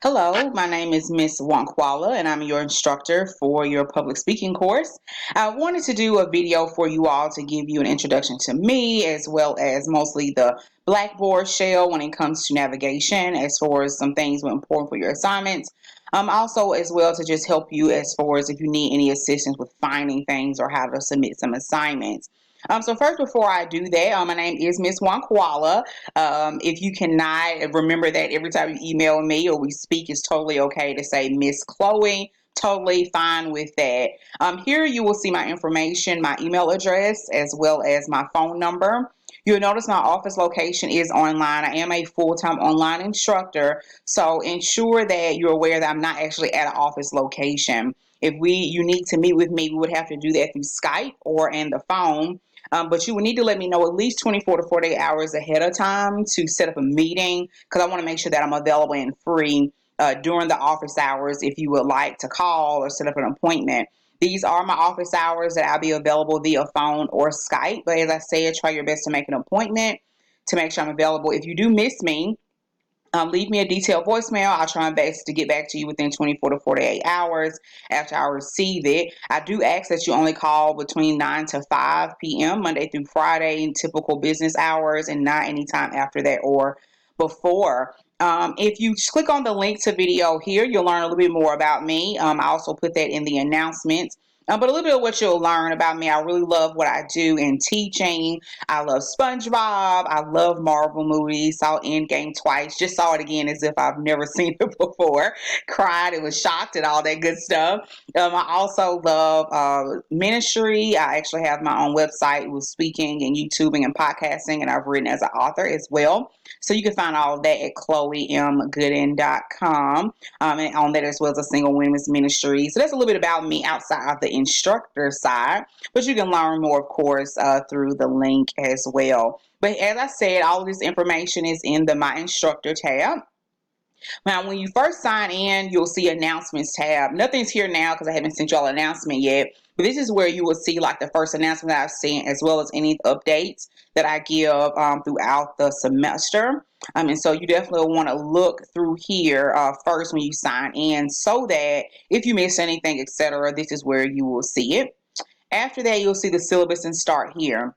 Hello, my name is Miss Wankwala, and I'm your instructor for your public speaking course. I wanted to do a video for you all to give you an introduction to me, as well as mostly the Blackboard shell when it comes to navigation, as far as some things that are important for your assignments. Also, as well, to just help you as far as if you need any assistance with finding things or how to submit some assignments. So first, before I do that, my name is Miss Wankwala. If you cannot remember that every time you email me or we speak, it's totally okay to say Miss Chloe. Totally fine with that. Here you will see my information, my email address, as well as my phone number. You'll notice my office location is online. I am a full-time online instructor, so ensure that you're aware that I'm not actually at an office location. If you need to meet with me, we would have to do that through Skype or in the phone. But you will need to let me know at least 24 to 48 hours ahead of time to set up a meeting because I want to make sure that I'm available and free during the office hours if you would like to call or set up an appointment. These are my office hours that I'll be available via phone or Skype. But as I said, try your best to make an appointment to make sure I'm available. If you do miss me, leave me a detailed voicemail. I'll try my best to get back to you within 24 to 48 hours after I receive it. I do ask that you only call between 9 to 5 p.m. Monday through Friday in typical business hours and not anytime after that or before. If you click on the link to video here, you'll learn a little bit more about me. I also put that in the announcements. But a little bit of what you'll learn about me. I really love what I do in teaching. I love SpongeBob. I love Marvel movies. Saw Endgame twice. Just saw it again as if I've never seen it before. Cried and was shocked and all that good stuff. I also love ministry. I actually have my own website with speaking and YouTubing and podcasting, and I've written as an author as well. So you can find all of that at chloemgooden.com. And on that as well as a single women's ministry. So that's a little bit about me outside of the instructor side, but you can learn more, of course, through the link as well. But as I said, all of this information is in the My Instructor tab. Now, when you first sign in, you'll see announcements tab. Nothing's here now because I haven't sent y'all an announcement yet. But this is where you will see like the first announcement that I've sent, as well as any updates that I give throughout the semester. And so you definitely want to look through here first when you sign in, so that if you miss anything, etc., this is where you will see it. After that, you'll see the syllabus and start here.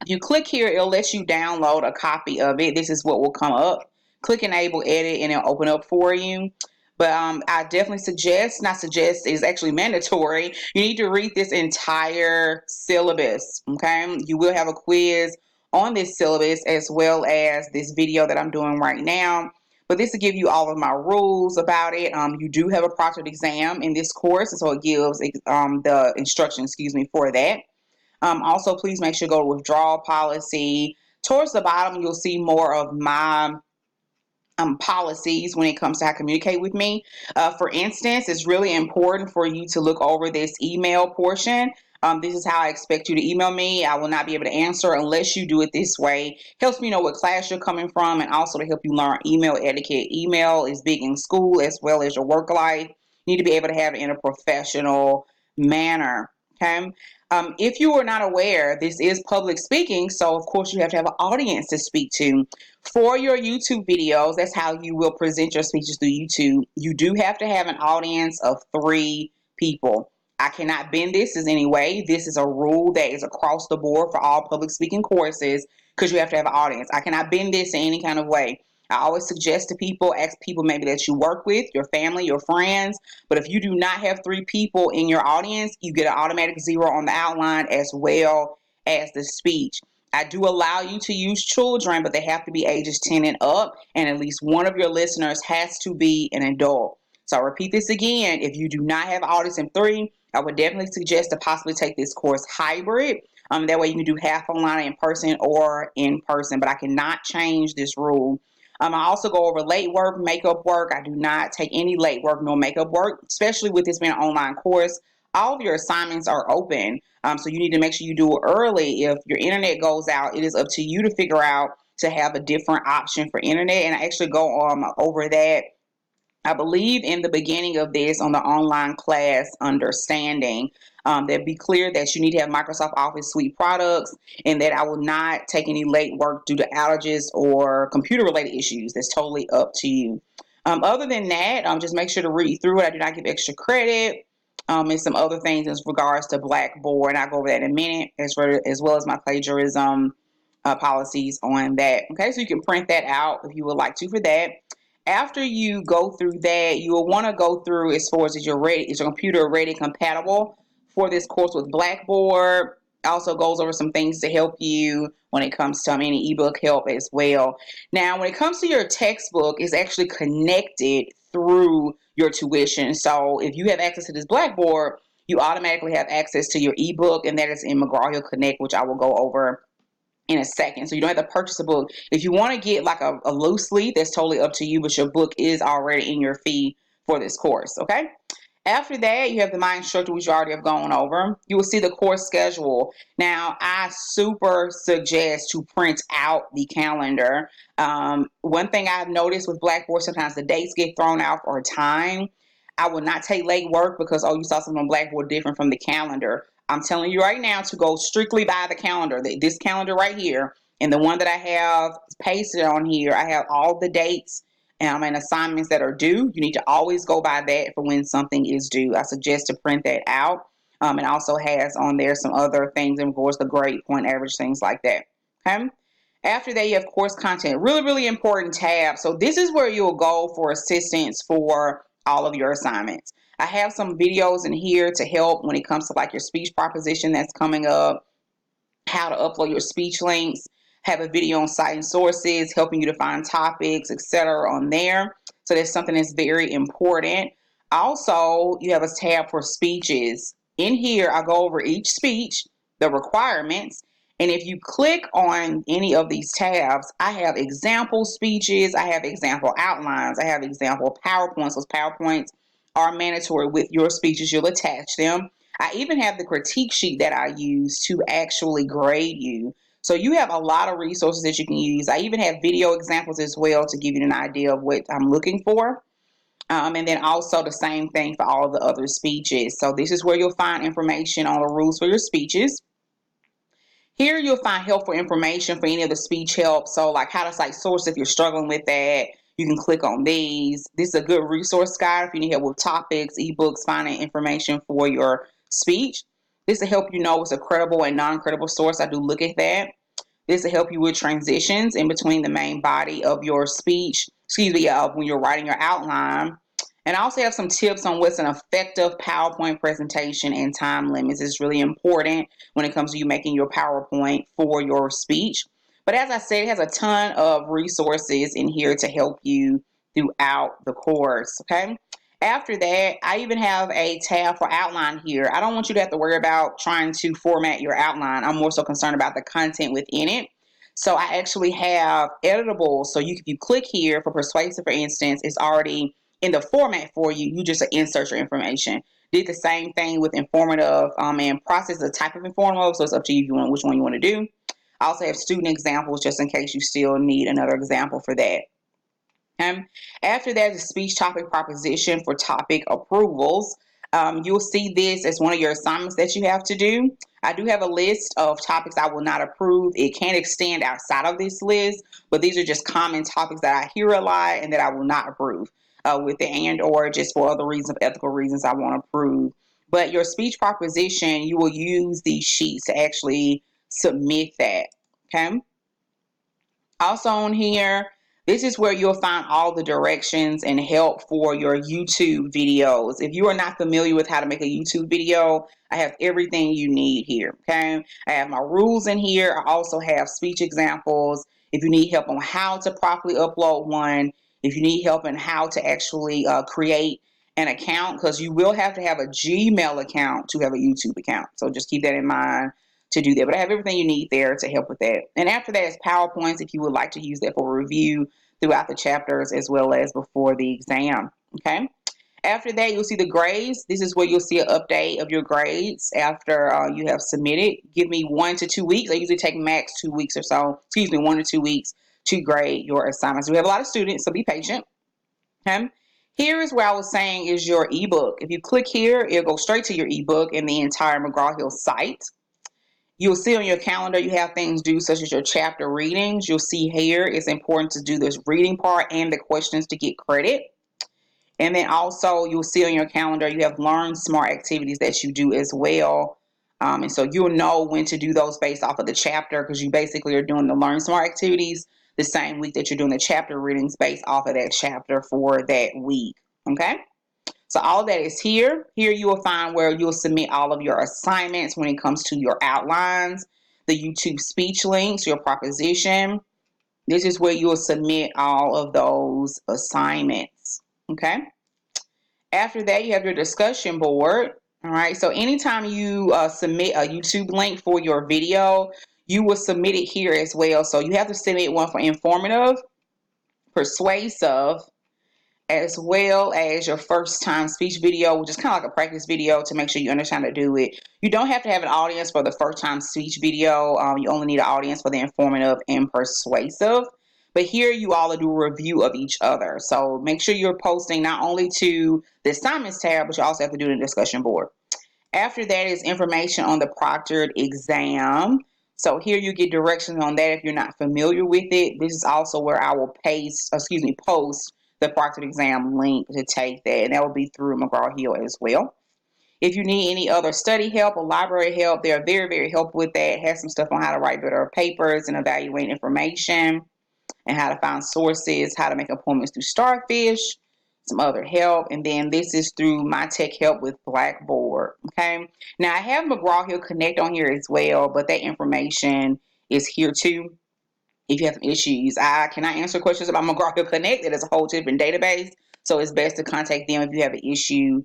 If you click here, it'll let you download a copy of it. This is what will come up. Click enable edit and it'll open up for you. But I definitely is actually mandatory. You need to read this entire syllabus. Okay. You will have a quiz on this syllabus as well as this video that I'm doing right now. But this will give you all of my rules about it. You do have a proctored exam in this course, and so it gives the instruction, for that. Also, please make sure to go to withdrawal policy. Towards the bottom, you'll see more of my policies when it comes to how to communicate with me. For instance, it's really important for you to look over this email portion. This is how I expect you to email me. I will not be able to answer unless you do it this way. Helps me know what class you're coming from, and also to help you learn email etiquette. Email is big in school as well as your work life. You need to be able to have it in a professional manner. Okay. If you are not aware, this is public speaking, so of course you have to have an audience to speak to. For your YouTube videos, that's how you will present your speeches through YouTube. You do have to have an audience of 3 people. I cannot bend this in any way. This is a rule that is across the board for all public speaking courses because you have to have an audience. I cannot bend this in any kind of way. I always suggest to people, ask people maybe that you work with, your family, your friends. But if you do not have 3 people in your audience, you get an automatic 0 on the outline as well as the speech. I do allow you to use children, but they have to be ages 10 and up, and at least one of your listeners has to be an adult. So I'll repeat this again. If you do not have audience in 3, I would definitely suggest to possibly take this course hybrid. That way you can do half online in person or in person, but I cannot change this rule. I also go over late work, makeup work. I do not take any late work nor makeup work, especially with this being an online course. All of your assignments are open, so you need to make sure you do it early. If your internet goes out, it is up to you to figure out to have a different option for internet, and I actually go over that, I believe, in the beginning of this on the online class understanding. That be clear that you need to have Microsoft Office Suite products, and that I will not take any late work due to outages or computer related issues. That's totally up to you. Other than that, just make sure to read through it. I do not give extra credit. And some other things in regards to Blackboard, and I'll go over that in a minute, as well as my plagiarism policies on that. Okay, so you can print that out if you would like to for that. After you go through that, you will want to go through as far as is your computer ready compatible for this course with Blackboard. Also goes over some things to help you when it comes to any ebook help as well. Now, when it comes to your textbook, it's actually connected through your tuition. So if you have access to this Blackboard, you automatically have access to your ebook, and that is in McGraw-Hill Connect, which I will go over in a second. So you don't have to purchase a book. If you want to get like a loose leaf, that's totally up to you, but your book is already in your fee for this course, okay? After that, you have the My Instructor, which you already have gone over. You will see the course schedule. Now, I super suggest to print out the calendar. One thing I've noticed with Blackboard, sometimes the dates get thrown out for a time. I will not take late work because, oh, you saw something on Blackboard different from the calendar. I'm telling you right now to go strictly by the calendar. This calendar right here, and the one that I have pasted on here, I have all the dates and assignments that are due. You need to always go by that for when something is due. I suggest to print that out. And also has on there some other things, in course, the grade, point average, things like that. Okay. After that, you have course content. Really, really important tab. So this is where you'll go for assistance for all of your assignments. I have some videos in here to help when it comes to like your speech proposition that's coming up, how to upload your speech links, have a video on citing sources, helping you to find topics, etc. on there. So that's something that's very important. Also, you have a tab for speeches. In here, I go over each speech, the requirements, and if you click on any of these tabs, I have example speeches, I have example outlines, I have example PowerPoints. Those PowerPoints are mandatory with your speeches. You'll attach them. I even have the critique sheet that I use to actually grade you. So you have a lot of resources that you can use. I even have video examples as well to give you an idea of what I'm looking for. And then also the same thing for all of the other speeches. So this is where you'll find information on the rules for your speeches. Here you'll find helpful information for any of the speech help. So like how to cite source if you're struggling with that. You can click on these. This is a good resource guide if you need help with topics, ebooks, finding information for your speech. This will help you know what's a credible and non-credible source. I do look at that. This will help you with transitions in between the main body of your speech, when you're writing your outline. And I also have some tips on what's an effective PowerPoint presentation and time limits. It's really important when it comes to you making your PowerPoint for your speech. But as I said, it has a ton of resources in here to help you throughout the course, okay? After that, I even have a tab for outline here. I don't want you to have to worry about trying to format your outline. I'm more so concerned about the content within it. So I actually have editables. So if you click here for persuasive, for instance, it's already in the format for you. You just insert your information. Did the same thing with informative and process the type of informative. So it's up to you which one you want to do. I also have student examples just in case you still need another example for that. After that, the speech topic proposition for topic approvals. You'll see this as one of your assignments that you have to do. I do have a list of topics I will not approve. It can extend outside of this list, but these are just common topics that I hear a lot and that I will not approve with the and or just for other reasons, ethical reasons I won't approve. But your speech proposition, you will use these sheets to actually submit that. Okay. Also on here, this is where you'll find all the directions and help for your YouTube videos. If you are not familiar with how to make a YouTube video, I have everything you need here, okay? I have my rules in here. I also have speech examples. If you need help on how to properly upload one, if you need help on how to actually create an account, because you will have to have a Gmail account to have a YouTube account. So just keep that in mind to do that. But I have everything you need there to help with that. And after that is PowerPoints if you would like to use that for review throughout the chapters as well as before the exam. Okay. After that, you'll see the grades. This is where you'll see an update of your grades after you have submitted. Give me 1 to 2 weeks. I usually take max 2 weeks or so. 1 to 2 weeks to grade your assignments. We have a lot of students, so be patient. Okay. Here is where I was saying is your ebook. If you click here, it'll go straight to your ebook and the entire McGraw-Hill site. You'll see on your calendar you have things due such as your chapter readings. You'll see here it's important to do this reading part and the questions to get credit. And then also you'll see on your calendar, you have Learn Smart activities that you do as well. And so you'll know when to do those based off of the chapter, because you basically are doing the Learn Smart activities the same week that you're doing the chapter readings based off of that chapter for that week. Okay. So all of that is here. Here you will find where you'll submit all of your assignments when it comes to your outlines, the YouTube speech links, your proposition. This is where you'll submit all of those assignments. Okay. After that, you have your discussion board. All right. So anytime you submit a YouTube link for your video, you will submit it here as well. So you have to submit one for informative, persuasive, as well as your first time speech video, which is kind of like a practice video to make sure you understand how to do it. You don't have to have an audience for the first time speech video. You only need an audience for the informative and persuasive. But here you all do a review of each other. So make sure you're posting not only to the assignments tab, but you also have to do the discussion board. After that is information on the proctored exam. So here you get directions on that if you're not familiar with it. This is also where I will post the proctored exam link to take that, and that will be through McGraw-Hill as well. If you need any other study help or library help, they're very, very helpful with that. It has some stuff on how to write better papers and evaluate information, and how to find sources, how to make appointments through Starfish, some other help. And then this is through My Tech Help with Blackboard. Okay. Now I have McGraw-Hill Connect on here as well, but that information is here too. If you have some issues, I cannot answer questions about McGraw-Hill Connect. It is a whole different database. So it's best to contact them if you have an issue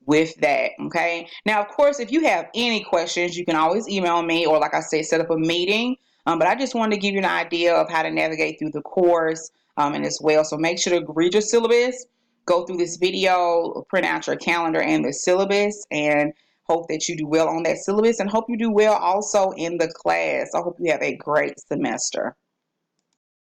with that. Okay. Now, of course, if you have any questions, you can always email me, or like I said, set up a meeting. But I just wanted to give you an idea of how to navigate through the course and as well. So make sure to read your syllabus, go through this video, print out your calendar and the syllabus, and hope that you do well on that syllabus, and hope you do well also in the class. I hope you have a great semester.